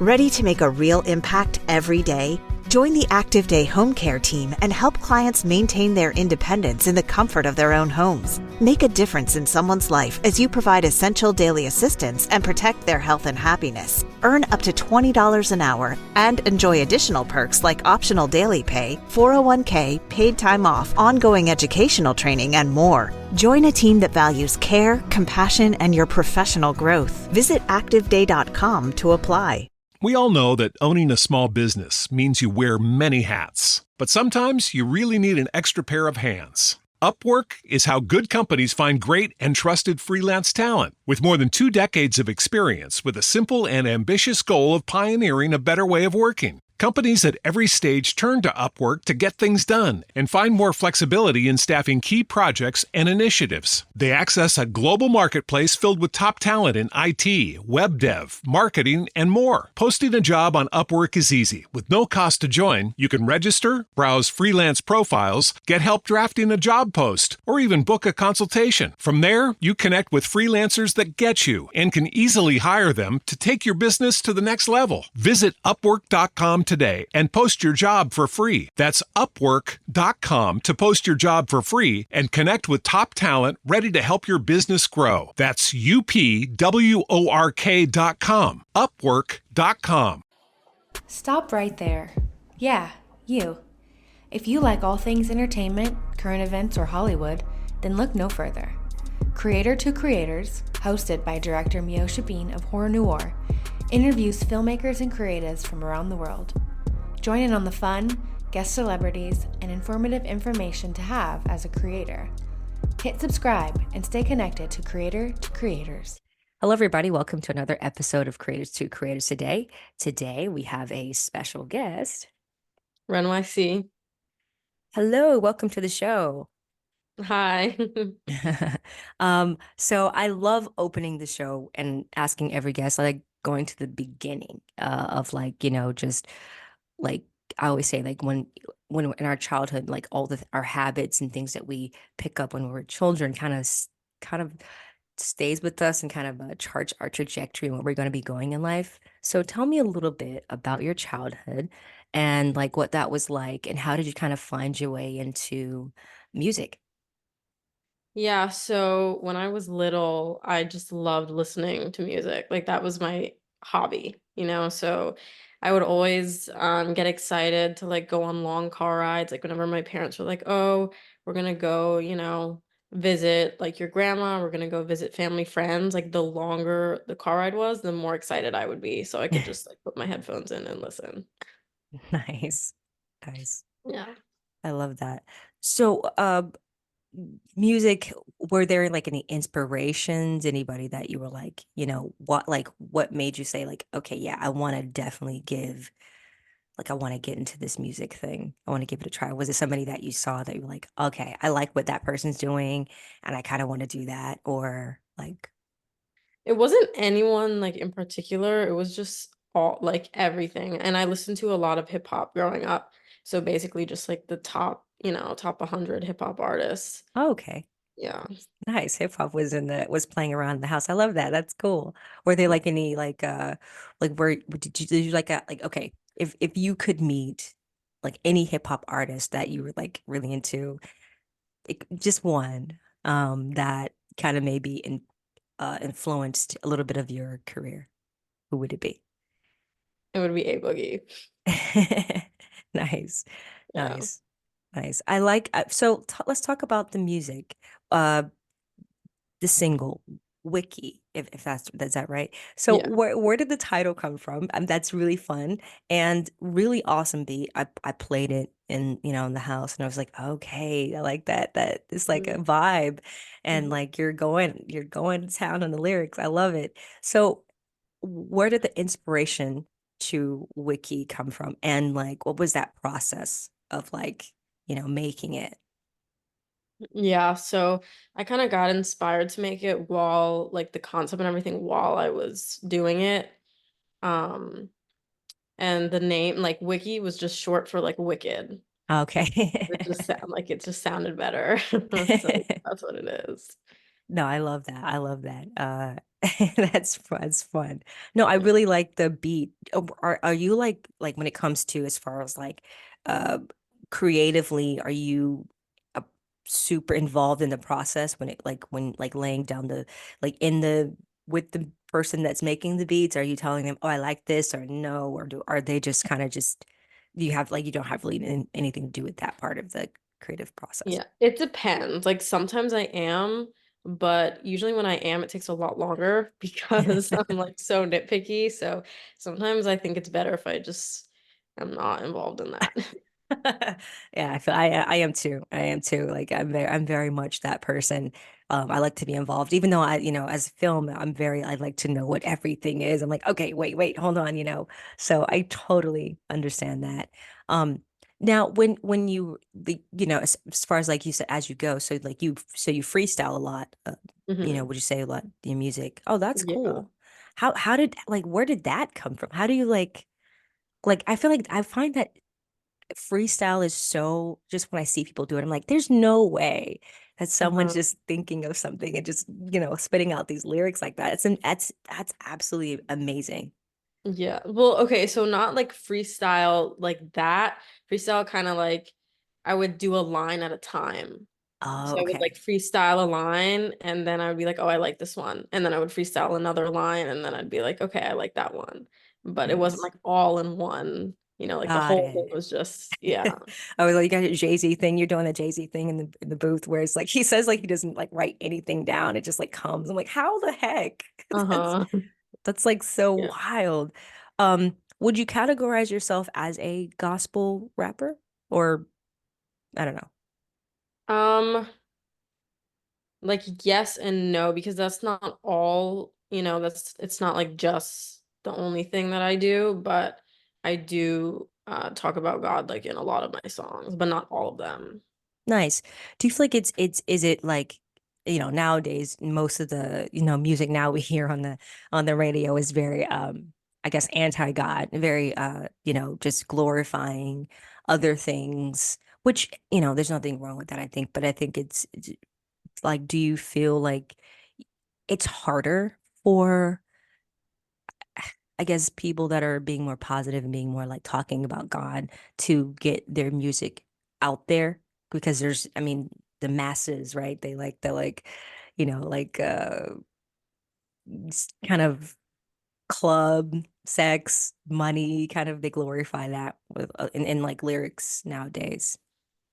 Ready to make a real impact every day? Join the Active Day Home Care team and help clients maintain their independence in the comfort of their own homes. Make a difference in someone's life as you provide essential daily assistance and protect their health and happiness. Earn up to $20 an hour and enjoy additional perks like optional daily pay, 401k, paid time off, ongoing educational training, and more. Join a team that values care, compassion, and your professional growth. Visit activeday.com to apply. We all know that owning a small business means you wear many hats, but sometimes you really need an extra pair of hands. Upwork is how good companies find great and trusted freelance talent. With more than 2 decades of experience with a simple and ambitious goal of pioneering a better way of working, companies at every stage turn to Upwork to get things done and find more flexibility in staffing key projects and initiatives. They access a global marketplace filled with top talent in IT, web dev, marketing, and more. Posting a job on Upwork is easy. With no cost to join, you can register, browse freelance profiles, get help drafting a job post, or even book a consultation. From there, you connect with freelancers that get you and can easily hire them to take your business to the next level. Visit Upwork.com today and post your job for free. That's Upwork.com to post your job for free and connect with top talent ready to help your business grow. That's UPWORK.com. Upwork.com. Stop right there. Yeah, you. If you like all things entertainment, current events, or Hollywood, then look no further. Creator to Creators, hosted by director Meosha of Horror Noir, interviews filmmakers and creatives from around the world. Join in on the fun, guest celebrities, and informative information to have as a creator. Hit subscribe and stay connected to Creator to Creators. Hello, everybody. Welcome to another episode of Creators to Creators today. Today, we have a special guest. Ren.y.c. Hello, welcome to the show. Hi. So I love opening the show and asking every guest, like going to the beginning of just like I always say, like when in our childhood, like all our habits and things that we pick up when we were children kind of stays with us and kind of charts our trajectory and where we're going to be going in life. So tell me a little bit about your childhood and like what that was like and how did you kind of find your way into music? Yeah, so when I was little, I just loved listening to music. Like that was my hobby, So I would always get excited to like go on long car rides. Like whenever my parents were like, "Oh, we're gonna go, visit like your grandma, we're gonna go visit family friends." Like the longer the car ride was, the more excited I would be. So I could just like put my headphones in and listen. Nice. Nice. Yeah. I love that. So, music, were there like any inspirations, anybody that you were like, what made you say like, okay, yeah, I want to definitely I want to get into this music thing. I want to give it a try. Was it somebody that you saw that you were like, okay, I like what that person's doing and I kind of want to do that? Or like, It wasn't anyone like in particular. It was just all like everything. And I listened to a lot of hip hop growing up. So basically just like the top 100 hip hop artists. oh, okay, Yeah. nice. Hip hop was playing around the house. I love that. That's cool. Were there like any where did you like okay, if you could meet like any hip hop artist that you were like really into, just one that kind of maybe influenced a little bit of your career, who would it be? It would be A Boogie. Nice, Yeah. nice, nice. I like so let's talk about the music. Uh, the single Wicky, if that's that right. So Yeah. where did the title come from? That's really fun and really awesome beat. I played it in the house and I was like, okay, I like that. That it's like a Mhm. vibe and Mhm. like you're going to town on the lyrics. I love it. So where did the inspiration to Wicky come from? And like what was that process of like, making it? Yeah, so I kind of got inspired to make it while like the concept and everything while I was doing it. Um, and the name like Wiki was just short for like wicked. Okay. It just sounded better. So that's what it is. No, I love that. I love that. That's fun. No, I Yeah. really like the beat. Are you like when it comes to as far as like uh creatively, are you uh, super involved in the process when it like when like laying down the like in the with the person that's making the beats? Are you telling them, "Oh, I like this," or no, or do are they just kind of just you have like you don't have really anything to do with that part of the creative process? Yeah, it depends. Like sometimes I am, but usually when I am, it takes a lot longer because I'm like so nitpicky. So sometimes I think it's better if I just am not involved in that. Yeah, I am too. I am too. Like I'm very much that person. I like to be involved, even though I, as a film, I like to know what everything is. I'm like, okay, wait, hold on, So I totally understand that. Um, Now when you as far as like you said, as you go, so like you freestyle a lot, Hmm. would you say a lot your music? Oh, that's Yeah. cool. How did like where did that come from? How do you like I feel like I find that freestyle is so just when I see people do it, I'm like, there's no way that someone's Uh-huh. just thinking of something and just, spitting out these lyrics like that. That's absolutely amazing. Yeah. Well, okay, so not like freestyle like that. Freestyle kind of like I would do a line at a time. Oh, So I would like okay. freestyle a line and then I would be like, oh, I like this one. And then I would freestyle another line and then I'd be like, okay, I like that one. But it wasn't Nice. like all in one, like the Got whole thing it. was just, yeah. I was like, you got a Jay-Z thing. You're doing the Jay-Z thing in the booth where it's like he says like he doesn't like write anything down. It just like comes. I'm like, how the heck? That's Uh-huh. that's like so Yeah. wild. Would you categorize yourself as a gospel rapper? Or I don't know. Um, like yes and no, because that's not all, it's not like just the only thing that I do, but I do talk about God like in a lot of my songs, but not all of them. Nice. Do you feel like is it like, nowadays most of the, music now we hear on the radio is very I guess anti-God, very just glorifying other things, which, there's nothing wrong with that, I think, but I think it's like do you feel like it's harder for I guess people that are being more positive and being more like talking about God to get their music out there because I mean, the masses, right? They like the like, like kind of club, sex, money, kind of they glorify that with in like lyrics nowadays.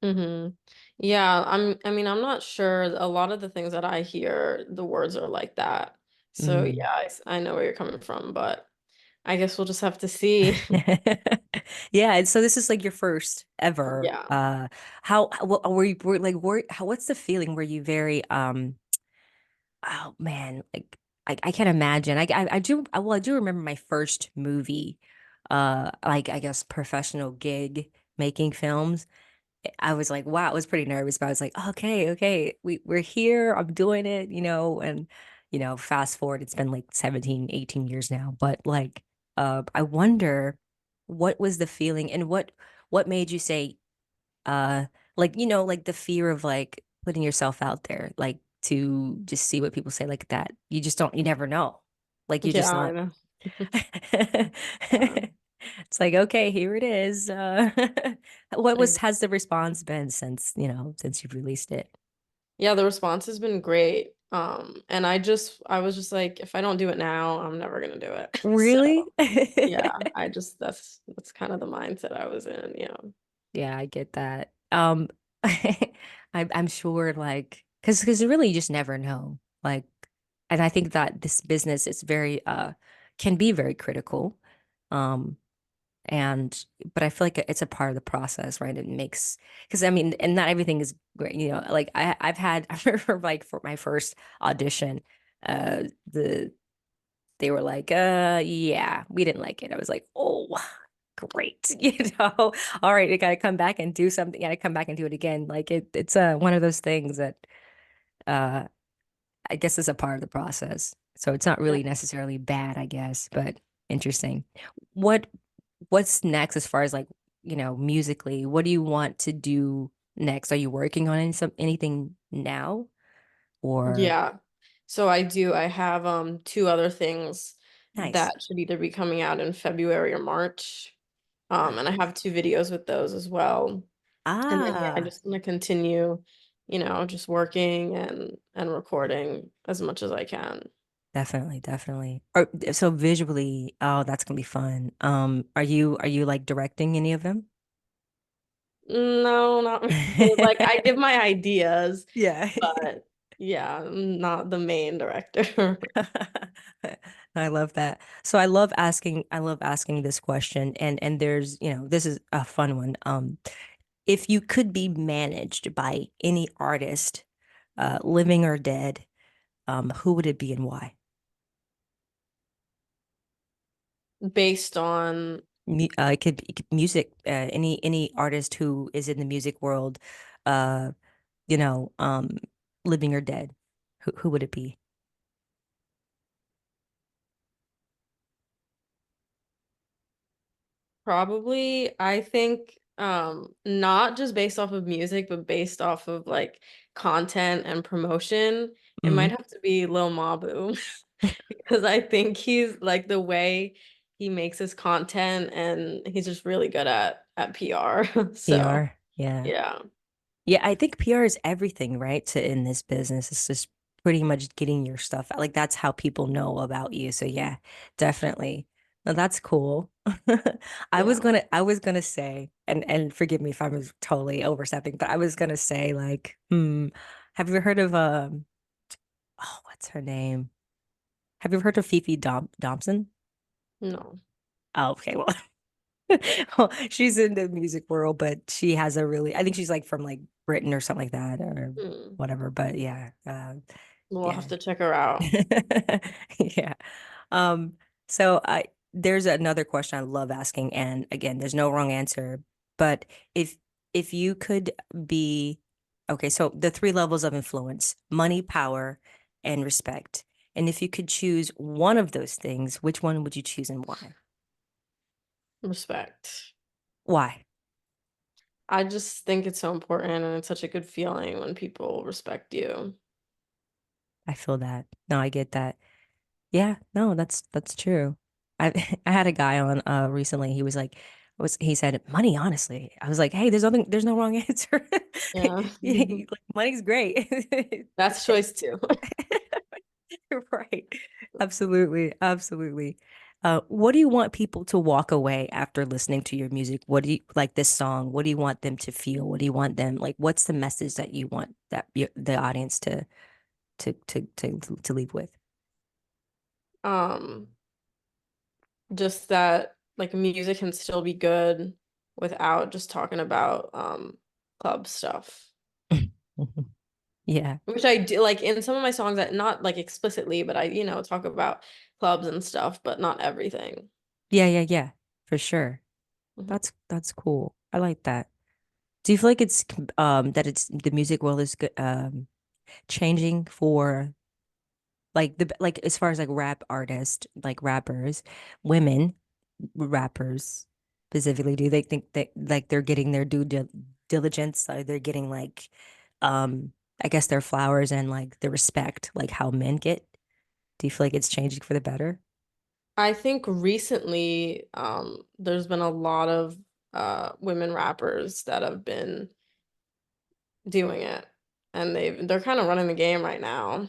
Mm-hmm. Yeah, I mean, I'm not sure. A lot of the things that I hear, the words are like that. So Mm. yeah, I know where you're coming from, but I guess we'll just have to see. Yeah, and so this is like your first ever. Yeah. How were you like what's the feeling? Were you very oh man, like I can't imagine. I do well, I do remember my first movie, like I guess professional gig making films. I was like, wow, I was pretty nervous, but I was like, okay, we're here, I'm doing it, and fast forward, it's been like 17, 18 years now. But like I wonder what was the feeling and what made you say like like the fear of like putting yourself out there like to just see what people say like that you just don't you never know like you're Yeah, just I not know. Yeah. it's like okay here it is what was I- has the response been since since you've released it Yeah, the response has been great. And I was just like, if I don't do it now, I'm never gonna do it. So really yeah, that's kind of the mindset I was in, yeah I get that I'm sure like because really you just never know like and I think that this business is very can be very critical um and but I feel like it's a part of the process right it makes because I mean and not everything is great like I've had I remember like for my first audition the they were like yeah we didn't like it I was like oh great all right I gotta come back and do something I gotta come back and do it again like it's one of those things that uh I guess is a part of the process. So it's not yeah. really necessarily bad, I guess, but interesting. What what's next as far as like, musically? What do you want to do next? Are you working on anything now? or Yeah. So I do. I have two other things nice. that should either be coming out in February or March. And I Nice. have two videos with those as well. And then yeah, I Ah, just want to continue, just working and recording as much as I can. definitely, definitely. Or so visually, oh, that's gonna be fun. Are you like directing any of them? No, not really. Like I give my ideas, Yeah. but yeah, I'm not the main director. I love that. So I love asking this question and there's, this is a fun one. If you could be managed by any artist, living or dead, who would it be and why? Based on It could music, any artist who is in the music world, uh, you know, um, living or dead, who would it be? Probably, I think not just based off of music, but based off of like content and promotion. It might Mm, have to be Lil Mabu because I think he's like the way he makes his content and he's just really good at PR. So, PR, yeah. yeah. Yeah, I think PR is everything, right? To in this business, it's just pretty much getting your stuff out. Like that's how people know about you. So yeah, definitely. No, that's cool. Yeah. I was gonna say, and forgive me if I was totally overstepping, but I was gonna say like, have you heard of oh, what's her name? Have you ever heard of Fifi Dobson? No. Oh, okay, well, well, she's in the music world, but she has a really, I think she's like from like Britain or something like that or Hmm. whatever. But yeah, We'll have yeah, to check her out. yeah. Um, so there's another question I love asking, and again, there's no wrong answer. But if if you could be, okay, so the three levels of influence: money, power, and respect. And if you could choose one of those things, which one would you choose and why? Respect. Why? I just think it's so important and it's such a good feeling when people respect you. I feel that. No, I get that. Yeah, no, that's true. I I had a guy on recently. He was like he said money, honestly. I was like, "Hey, there's no wrong answer." Yeah. Like money's great. That's choice two. You're right. Absolutely. Absolutely. What do you want people to walk away after listening to your music? What do you like this song? What do you want them to feel? What do you want them like what's the message that you want the audience to leave with? Um, just that like music can still be good without just talking about club stuff. Yeah. Which I do like in some of my songs that not like explicitly, but I, talk about clubs and stuff, but not everything. Yeah, yeah, yeah, for sure. Mhm. That's cool. I like that. Do you feel like it's that it's the music world is good changing for like the like as far as like rap artists, like rappers, women rappers specifically, do they think that like they're getting their diligence, or they're getting like I guess their flowers and like the respect like how men get? Do you feel like it's changing for the better? I think recently there's been a lot of women rappers that have been doing it and they're kind of running the game right now.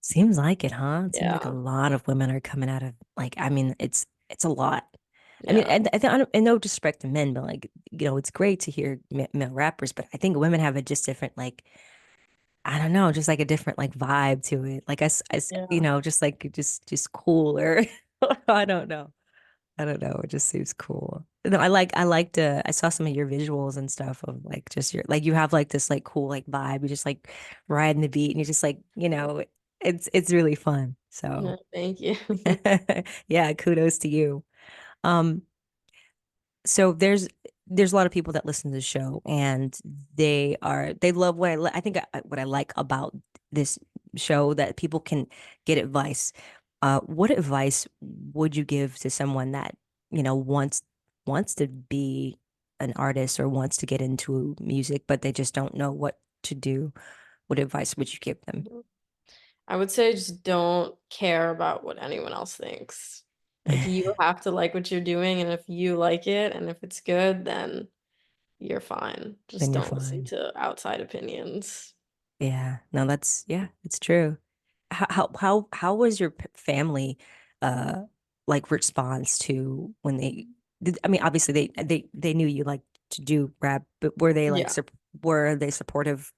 Seems like it, huh? It seems like a Yeah. lot of women are coming out of like, I mean, it's a lot. I mean, Yeah. and no disrespect to men, but like, it's great to hear male rappers, but I think women have a just different like, I don't know, just like a different like vibe to it. Like Yeah. just like just cooler. I don't know. I don't know. It just seems cool. No, I liked I saw some of your visuals and stuff of like just your like you have like this like cool like vibe. You just like riding the beat and you just like, it's really fun. Yeah, So thank you. yeah, kudos to you. Um, so there's a lot of people that listen to the show and they love I think what I like about this show that people can get advice. What advice would you give to someone that, wants to be an artist or wants to get into music, but they just don't know what to do? What advice would you give them? I would say just don't care about what anyone else thinks. Like, you have to like what you're doing, and if you like it and if it's good, then you're fine. Just Then you're don't listen fine. to outside opinions. Yeah. No, yeah, it's true. How was your family uh like response to when I mean, obviously they knew you like to do rap, but were they like Yeah, were they supportive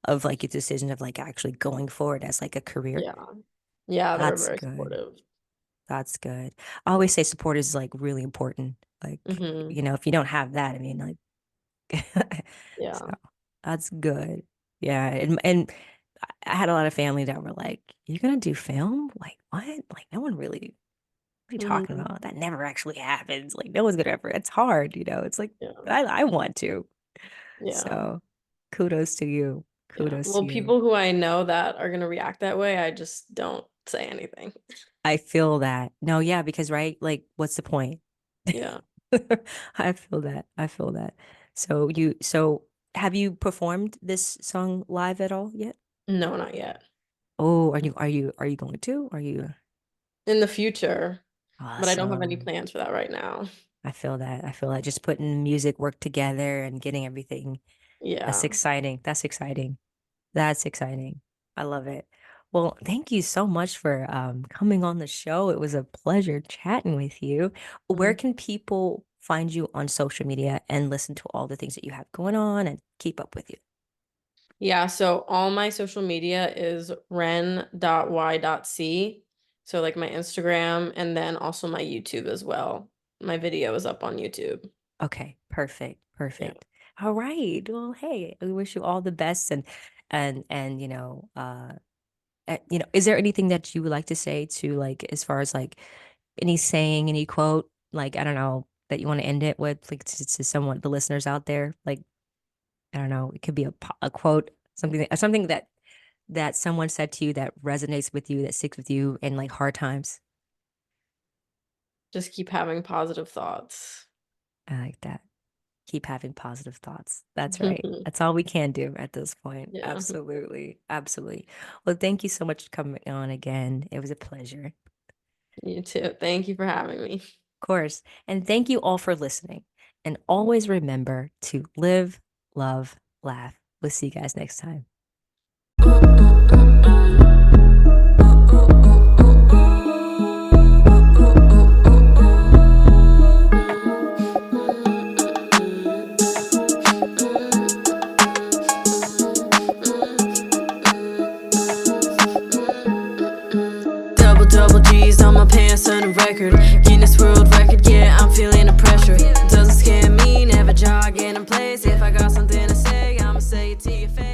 of like your decision of like actually going forward as like a career? yeah, yeah, they're That's very good. supportive. That's good. I always say support is like really important. Like, Hmm. if you don't have that, I mean, like, so Yeah. that's good. Yeah. And I had a lot of family that were like, "You're gonna do film? Like, what? Like, no one really, what are you talking Hmm. about? That never actually happens. Like, no one's gonna ever, it's hard, It's like, Yeah. I want to. Yeah. So kudos to you. Yeah. Kudos to Well, you. people who I know that are gonna react that way, I just don't say anything. I feel that. No, yeah, because right, like, what's the point? Yeah. I feel that. I feel that. So have you performed this song live at all yet? No, not yet. Oh, are you going to? Are you In the future, but I don't have any awesome? plans for that right now. I feel that. I feel that just putting music work together and getting everything. That's Yeah. exciting. That's exciting. That's exciting. I love it. Well, thank you so much for coming on the show. It was a pleasure chatting with you. Where Mhm. can people find you on social media and listen to all the things that you have going on and keep up with you? Yeah, so all my social media is Ren.y.c. So like my Instagram and then also my YouTube as well. My video is up on YouTube. Okay, perfect, Yeah. perfect. All right. Well, hey, we wish you all the best and is there anything that you would like to say to like as far as like any saying, any quote, like I don't know, that you want to end it with, like to someone, the listeners out there, like I don't know, it could be a quote, something that someone said to you that resonates with you, that sticks with you in like hard times. Just keep having positive thoughts. I like that. Keep having positive thoughts. That's right. That's all we can do at this point. Yeah. Absolutely. Absolutely. Well, thank you so much for coming on again. It was a pleasure. You too. Thank you for having me. Of course. And thank you all for listening. And always remember to live, love, laugh. We'll see you guys next time. Double G's on my pants on a record. Guinness World Record, yeah, I'm feeling the pressure. Doesn't scare me, never jogging in place. If I got something to say, I'ma say it to your face.